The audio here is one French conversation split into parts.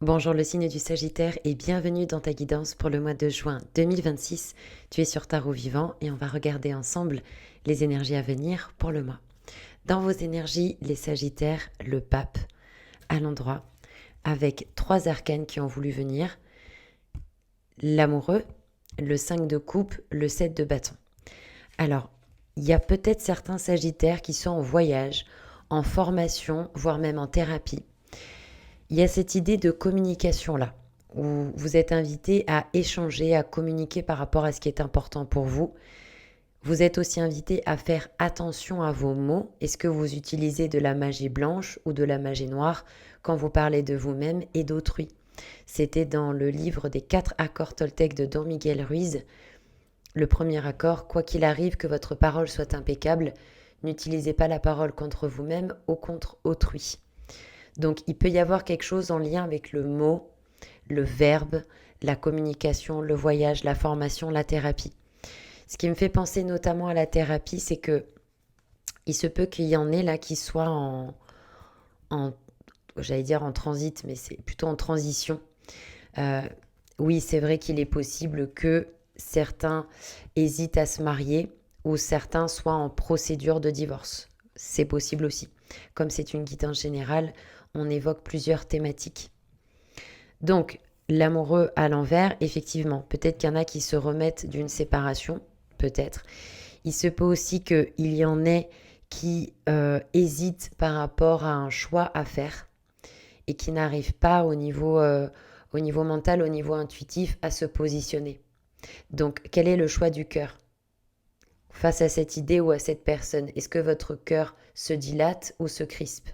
Bonjour le signe du Sagittaire et bienvenue dans ta guidance pour le mois de juin 2026. Tu es sur Tarot Vivant et on va regarder ensemble les énergies à venir pour le mois. Dans vos énergies, les Sagittaires, le pape à l'endroit avec 3 arcanes qui ont voulu venir. L'amoureux, le 5 de coupe, le 7 de bâton. Alors, il y a peut-être certains Sagittaires qui sont en voyage, en formation, voire même en thérapie. Il y a cette idée de communication-là, où vous êtes invité à échanger, à communiquer par rapport à ce qui est important pour vous. Vous êtes aussi invité à faire attention à vos mots. Est-ce que vous utilisez de la magie blanche ou de la magie noire quand vous parlez de vous-même et d'autrui? C'était dans le livre des 4 accords Toltec de Don Miguel Ruiz. Le premier accord, quoi qu'il arrive, que votre parole soit impeccable, n'utilisez pas la parole contre vous-même ou contre autrui. Donc il peut y avoir quelque chose en lien avec le mot, le verbe, la communication, le voyage, la formation, la thérapie. Ce qui me fait penser notamment à la thérapie, c'est que il se peut qu'il y en ait là qui soient en j'allais dire en transit, mais c'est plutôt en transition. Euh, oui, c'est vrai qu'il est possible que certains hésitent à se marier ou certains soient en procédure de divorce. C'est possible aussi. Comme c'est une guidance générale, on évoque plusieurs thématiques. Donc, l'amoureux à l'envers, effectivement, peut-être qu'il y en a qui se remettent d'une séparation, peut-être. Il se peut aussi qu'il y en ait qui hésitent par rapport à un choix à faire et qui n'arrivent pas au niveau mental, au niveau intuitif, à se positionner. Donc, quel est le choix du cœur face à cette idée ou à cette personne? Est-ce que votre cœur se dilate ou se crispe?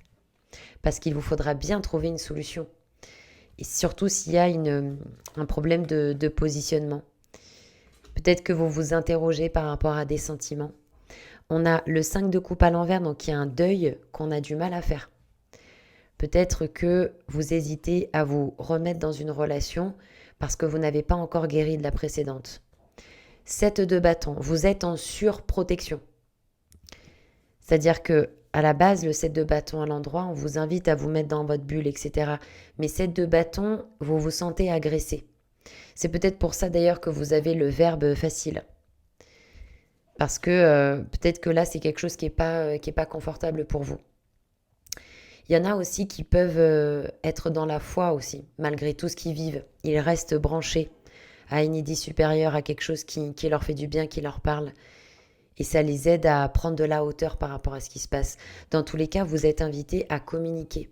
Parce qu'il vous faudra bien trouver une solution. Et surtout s'il y a un problème de positionnement. Peut-être que vous vous interrogez par rapport à des sentiments. On a le 5 de coupe à l'envers, donc il y a un deuil qu'on a du mal à faire. Peut-être que vous hésitez à vous remettre dans une relation parce que vous n'avez pas encore guéri de la précédente. 7 de bâton, vous êtes en surprotection. C'est-à-dire que à la base, le 7 de bâton à l'endroit, on vous invite à vous mettre dans votre bulle, etc. Mais 7 de bâton, vous vous sentez agressé. C'est peut-être pour ça d'ailleurs que vous avez le verbe facile. Parce que peut-être que là, c'est quelque chose qui est pas confortable pour vous. Il y en a aussi qui peuvent être dans la foi aussi, malgré tout ce qu'ils vivent. Ils restent branchés à une idée supérieure, à quelque chose qui leur fait du bien, qui leur parle. Et ça les aide à prendre de la hauteur par rapport à ce qui se passe. Dans tous les cas, vous êtes invité à communiquer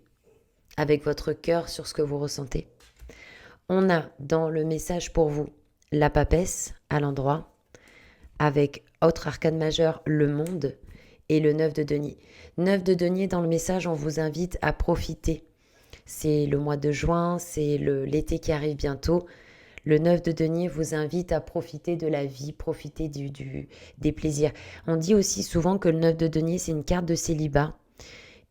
avec votre cœur sur ce que vous ressentez. On a dans le message pour vous la papesse à l'endroit, avec autre arcane majeur, le monde, et le 9 de denier. 9 de denier, dans le message, on vous invite à profiter. C'est le mois de juin, c'est l'été qui arrive bientôt. Le 9 de denier vous invite à profiter de la vie, profiter des plaisirs. On dit aussi souvent que le 9 de denier, c'est une carte de célibat.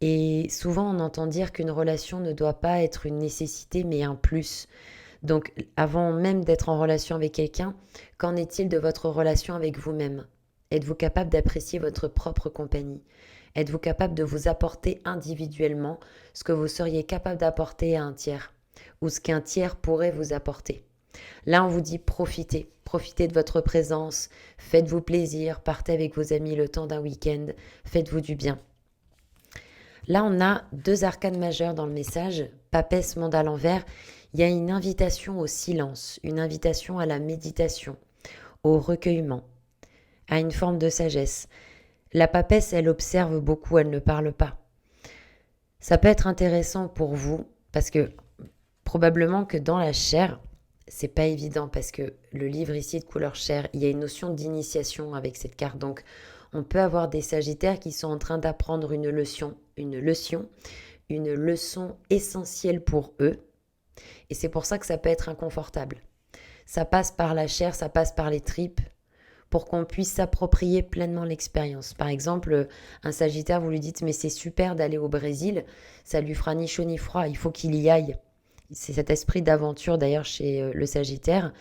Et souvent, on entend dire qu'une relation ne doit pas être une nécessité, mais un plus. Donc, avant même d'être en relation avec quelqu'un, qu'en est-il de votre relation avec vous-même? Êtes-vous capable d'apprécier votre propre compagnie? Êtes-vous capable de vous apporter individuellement ce que vous seriez capable d'apporter à un tiers? Ou ce qu'un tiers pourrait vous apporter? Là, on vous dit profitez. Profitez de votre présence, faites-vous plaisir, partez avec vos amis le temps d'un week-end, faites-vous du bien. Là, on a 2 arcanes majeures dans le message, papesse, monde à l'envers. Il y a une invitation au silence, une invitation à la méditation, au recueillement, à une forme de sagesse. La papesse, elle observe beaucoup, elle ne parle pas. Ça peut être intéressant pour vous, parce que probablement que dans la chair, c'est pas évident, parce que le livre ici est de couleur chair, il y a une notion d'initiation avec cette carte. Donc, on peut avoir des sagittaires qui sont en train d'apprendre une leçon essentielle pour eux. Et c'est pour ça que ça peut être inconfortable. Ça passe par la chair, ça passe par les tripes, pour qu'on puisse s'approprier pleinement l'expérience. Par exemple, un Sagittaire, vous lui dites « mais c'est super d'aller au Brésil, ça lui fera ni chaud ni froid, il faut qu'il y aille ». C'est cet esprit d'aventure d'ailleurs chez le Sagittaire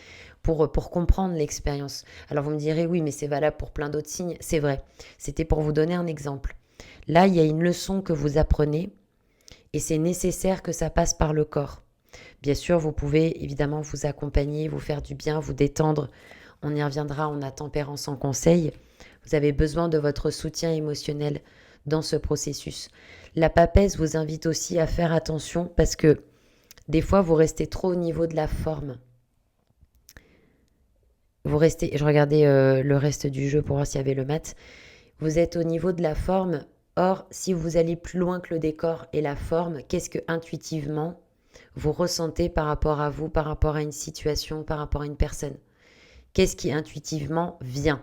pour comprendre l'expérience. Alors vous me direz « oui, mais c'est valable pour plein d'autres signes ». C'est vrai, c'était pour vous donner un exemple. Là, il y a une leçon que vous apprenez et c'est nécessaire que ça passe par le corps. Bien sûr, vous pouvez évidemment vous accompagner, vous faire du bien, vous détendre. On y reviendra, on a tempérance en conseil. Vous avez besoin de votre soutien émotionnel dans ce processus. La papesse vous invite aussi à faire attention parce que des fois, vous restez trop au niveau de la forme. Je regardais le reste du jeu pour voir s'il y avait le mat. Vous êtes au niveau de la forme. Or, si vous allez plus loin que le décor et la forme, qu'est-ce que intuitivement vous ressentez par rapport à vous, par rapport à une situation, par rapport à une personne? Qu'est-ce qui intuitivement vient?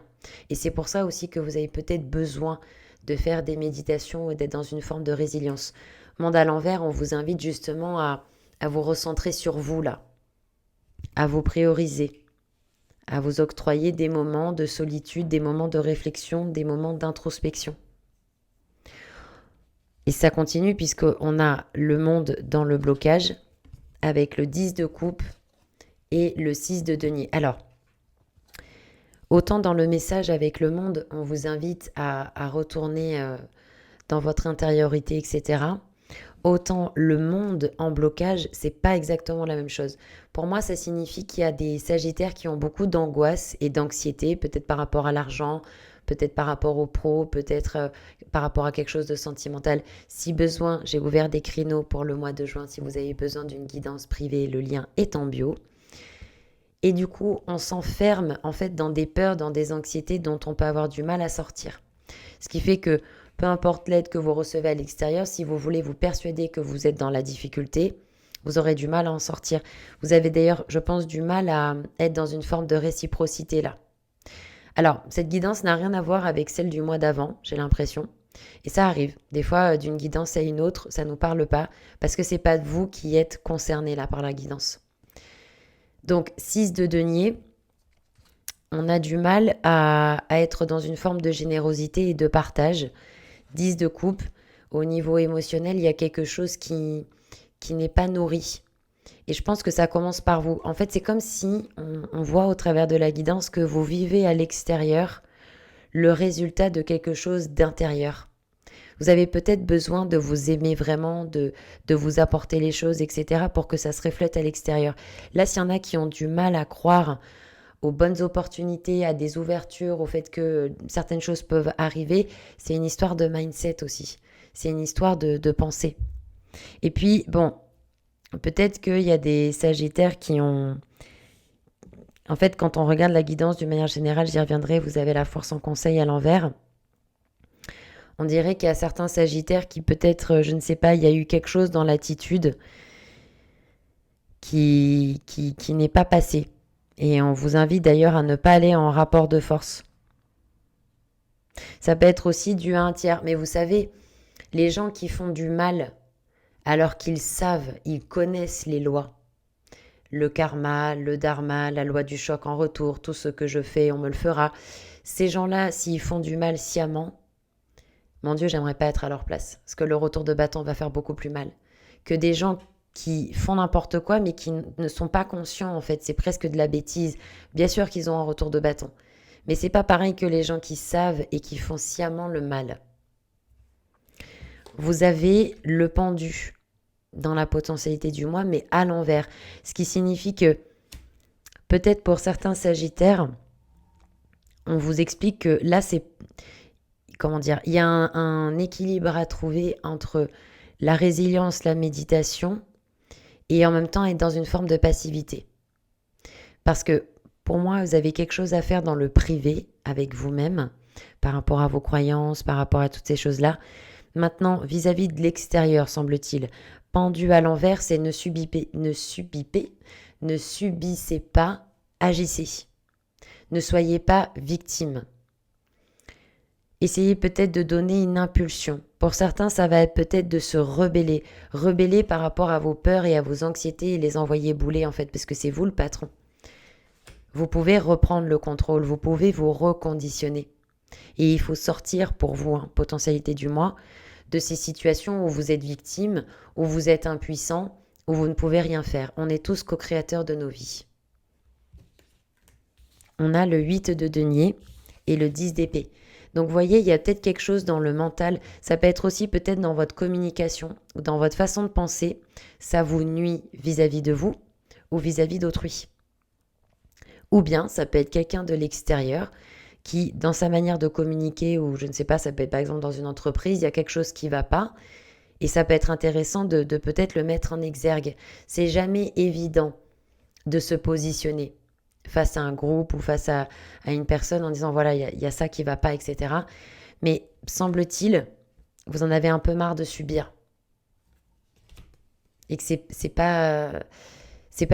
Et c'est pour ça aussi que vous avez peut-être besoin de faire des méditations et d'être dans une forme de résilience. Monde à l'envers, on vous invite justement à vous recentrer sur vous là, à vous prioriser, à vous octroyer des moments de solitude, des moments de réflexion, des moments d'introspection. Et ça continue puisqu'on a le monde dans le blocage avec le 10 de coupe et le 6 de denier. Alors, autant dans le message avec le monde, on vous invite à retourner dans votre intériorité, etc. Autant le monde en blocage, c'est pas exactement la même chose. Pour moi, ça signifie qu'il y a des sagittaires qui ont beaucoup d'angoisse et d'anxiété, peut-être par rapport à l'argent, peut-être par rapport au pro, peut-être par rapport à quelque chose de sentimental. Si besoin, j'ai ouvert des créneaux pour le mois de juin. Si vous avez besoin d'une guidance privée, le lien est en bio. Et du coup, on s'enferme en fait dans des peurs, dans des anxiétés dont on peut avoir du mal à sortir. Ce qui fait que peu importe l'aide que vous recevez à l'extérieur, si vous voulez vous persuader que vous êtes dans la difficulté, vous aurez du mal à en sortir. Vous avez d'ailleurs, je pense, du mal à être dans une forme de réciprocité là. Alors, cette guidance n'a rien à voir avec celle du mois d'avant, j'ai l'impression. Et ça arrive. Des fois, d'une guidance à une autre, ça ne nous parle pas parce que c'est pas vous qui êtes concerné là par la guidance. Donc, 6 de denier, on a du mal à être dans une forme de générosité et de partage. 10 de coupe, au niveau émotionnel, il y a quelque chose qui n'est pas nourri. Et je pense que ça commence par vous. En fait, c'est comme si on voit au travers de la guidance que vous vivez à l'extérieur le résultat de quelque chose d'intérieur. Vous avez peut-être besoin de vous aimer vraiment, de vous apporter les choses, etc. pour que ça se reflète à l'extérieur. Là, s'il y en a qui ont du mal à croire aux bonnes opportunités, à des ouvertures, au fait que certaines choses peuvent arriver, c'est une histoire de mindset aussi. C'est une histoire de pensée. Et puis, bon, peut-être qu'il y a des sagittaires qui ont... En fait, quand on regarde la guidance d'une manière générale, j'y reviendrai, vous avez la force en conseil à l'envers. On dirait qu'il y a certains sagittaires qui peut-être, je ne sais pas, il y a eu quelque chose dans l'attitude qui n'est pas passé. Et on vous invite d'ailleurs à ne pas aller en rapport de force. Ça peut être aussi dû à un tiers. Mais vous savez, les gens qui font du mal alors qu'ils savent, ils connaissent les lois. Le karma, le dharma, la loi du choc en retour, tout ce que je fais, on me le fera. Ces gens-là, s'ils font du mal sciemment, mon Dieu, j'aimerais pas être à leur place. Parce que le retour de bâton va faire beaucoup plus mal. Que des gens qui font n'importe quoi, mais qui ne sont pas conscients, en fait. C'est presque de la bêtise. Bien sûr qu'ils ont un retour de bâton. Mais c'est pas pareil que les gens qui savent et qui font sciemment le mal. Vous avez le pendu dans la potentialité du mois, mais à l'envers. Ce qui signifie que peut-être pour certains sagittaires, on vous explique que là, c'est... Comment dire? Il y a un équilibre à trouver entre la résilience, la méditation, et en même temps être dans une forme de passivité. Parce que pour moi, vous avez quelque chose à faire dans le privé avec vous-même, par rapport à vos croyances, par rapport à toutes ces choses-là. Maintenant, vis-à-vis de l'extérieur, semble-t-il, pendu à l'envers, c'est ne subissez pas, agissez. Ne soyez pas victime. Essayez peut-être de donner une impulsion. Pour certains, ça va être peut-être de se rebeller. Rebeller par rapport à vos peurs et à vos anxiétés et les envoyer bouler en fait, parce que c'est vous le patron. Vous pouvez reprendre le contrôle, vous pouvez vous reconditionner. Et il faut sortir pour vous, potentialité du mois, de ces situations où vous êtes victime, où vous êtes impuissant, où vous ne pouvez rien faire. On est tous co-créateurs de nos vies. On a le 8 de denier et le 10 d'épée. Donc vous voyez, il y a peut-être quelque chose dans le mental. Ça peut être aussi peut-être dans votre communication ou dans votre façon de penser. Ça vous nuit vis-à-vis de vous ou vis-à-vis d'autrui. Ou bien ça peut être quelqu'un de l'extérieur qui, dans sa manière de communiquer, ou je ne sais pas, ça peut être par exemple dans une entreprise, il y a quelque chose qui ne va pas, et ça peut être intéressant de peut-être le mettre en exergue. C'est jamais évident de se positionner face à un groupe ou face à une personne en disant voilà, il y a ça qui ne va pas, etc. Mais semble-t-il, vous en avez un peu marre de subir. Et que c'est pas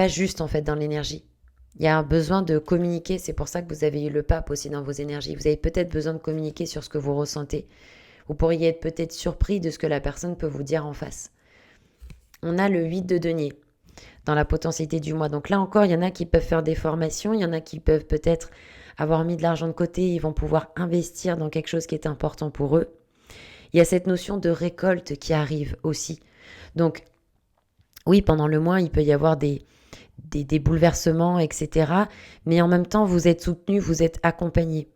juste en fait dans l'énergie. Il y a un besoin de communiquer, c'est pour ça que vous avez eu le pape aussi dans vos énergies. Vous avez peut-être besoin de communiquer sur ce que vous ressentez. Vous pourriez être peut-être surpris de ce que la personne peut vous dire en face. On a le 8 de denier dans la potentialité du mois. Donc là encore, il y en a qui peuvent faire des formations, il y en a qui peuvent peut-être avoir mis de l'argent de côté, ils vont pouvoir investir dans quelque chose qui est important pour eux. Il y a cette notion de récolte qui arrive aussi. Donc oui, pendant le mois, il peut y avoir des bouleversements, etc. Mais en même temps, vous êtes soutenu, vous êtes accompagné.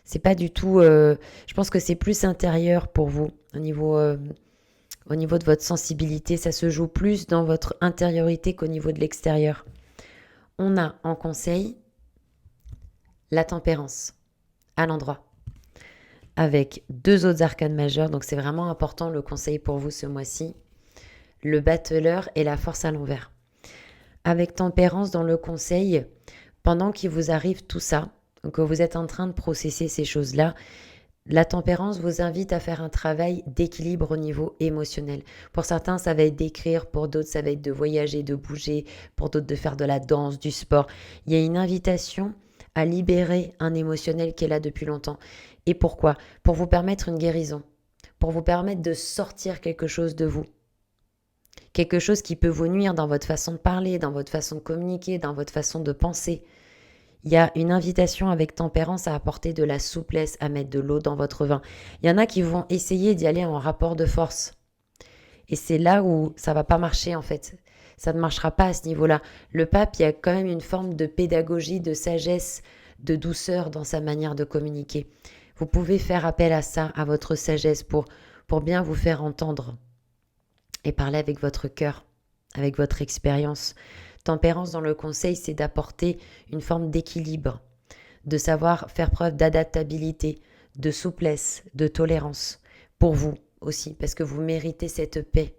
C'est pas du tout... je pense que c'est plus intérieur pour vous au niveau de votre sensibilité. Ça se joue plus dans votre intériorité qu'au niveau de l'extérieur. On a en conseil la tempérance à l'endroit avec 2 autres arcanes majeures. Donc c'est vraiment important le conseil pour vous ce mois-ci. Le battleur et la force à l'envers. Avec tempérance dans le conseil, pendant qu'il vous arrive tout ça, que vous êtes en train de processer ces choses-là, la tempérance vous invite à faire un travail d'équilibre au niveau émotionnel. Pour certains, ça va être d'écrire, pour d'autres, ça va être de voyager, de bouger, pour d'autres, de faire de la danse, du sport. Il y a une invitation à libérer un émotionnel qui est là depuis longtemps. Et pourquoi ? Pour vous permettre une guérison, pour vous permettre de sortir quelque chose de vous. Quelque chose qui peut vous nuire dans votre façon de parler, dans votre façon de communiquer, dans votre façon de penser. Il y a une invitation avec tempérance à apporter de la souplesse, à mettre de l'eau dans votre vin. Il y en a qui vont essayer d'y aller en rapport de force. Et c'est là où ça ne va pas marcher en fait. Ça ne marchera pas à ce niveau-là. Le pape, il y a quand même une forme de pédagogie, de sagesse, de douceur dans sa manière de communiquer. Vous pouvez faire appel à ça, à votre sagesse pour bien vous faire entendre. Et parler avec votre cœur, avec votre expérience. Tempérance dans le conseil, c'est d'apporter une forme d'équilibre, de savoir faire preuve d'adaptabilité, de souplesse, de tolérance, pour vous aussi, parce que vous méritez cette paix,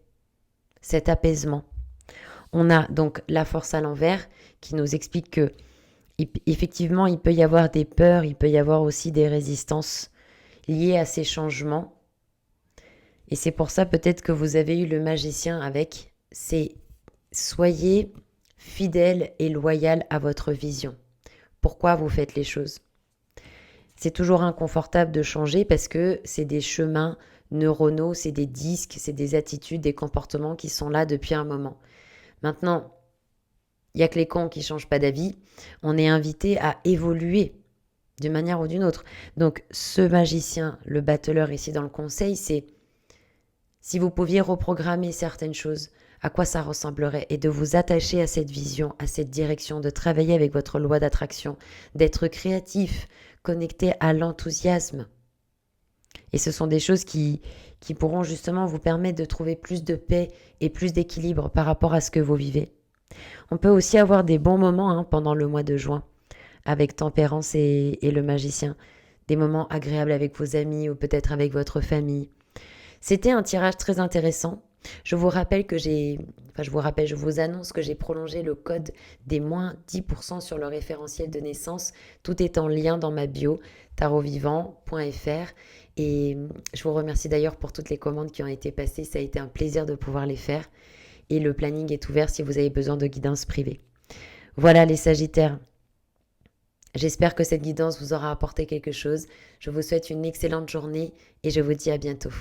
cet apaisement. On a donc la force à l'envers qui nous explique que effectivement, il peut y avoir des peurs, il peut y avoir aussi des résistances liées à ces changements. Et c'est pour ça peut-être que vous avez eu le magicien avec, c'est soyez fidèle et loyal à votre vision. Pourquoi vous faites les choses ? C'est toujours inconfortable de changer parce que c'est des chemins neuronaux, c'est des disques, c'est des attitudes, des comportements qui sont là depuis un moment. Maintenant, il n'y a que les cons qui ne changent pas d'avis. On est invité à évoluer d'une manière ou d'une autre. Donc ce magicien, le battleur ici dans le conseil, c'est si vous pouviez reprogrammer certaines choses, à quoi ça ressemblerait et de vous attacher à cette vision, à cette direction, de travailler avec votre loi d'attraction, d'être créatif, connecté à l'enthousiasme. Et ce sont des choses qui pourront justement vous permettre de trouver plus de paix et plus d'équilibre par rapport à ce que vous vivez. On peut aussi avoir des bons moments pendant le mois de juin avec tempérance et le magicien. Des moments agréables avec vos amis ou peut-être avec votre famille. C'était un tirage très intéressant. Je vous annonce que j'ai prolongé le code des moins 10% sur le référentiel de naissance. Tout est en lien dans ma bio, tarotvivant.fr. Et je vous remercie d'ailleurs pour toutes les commandes qui ont été passées. Ça a été un plaisir de pouvoir les faire. Et le planning est ouvert si vous avez besoin de guidance privée. Voilà les Sagittaires. J'espère que cette guidance vous aura apporté quelque chose. Je vous souhaite une excellente journée et je vous dis à bientôt.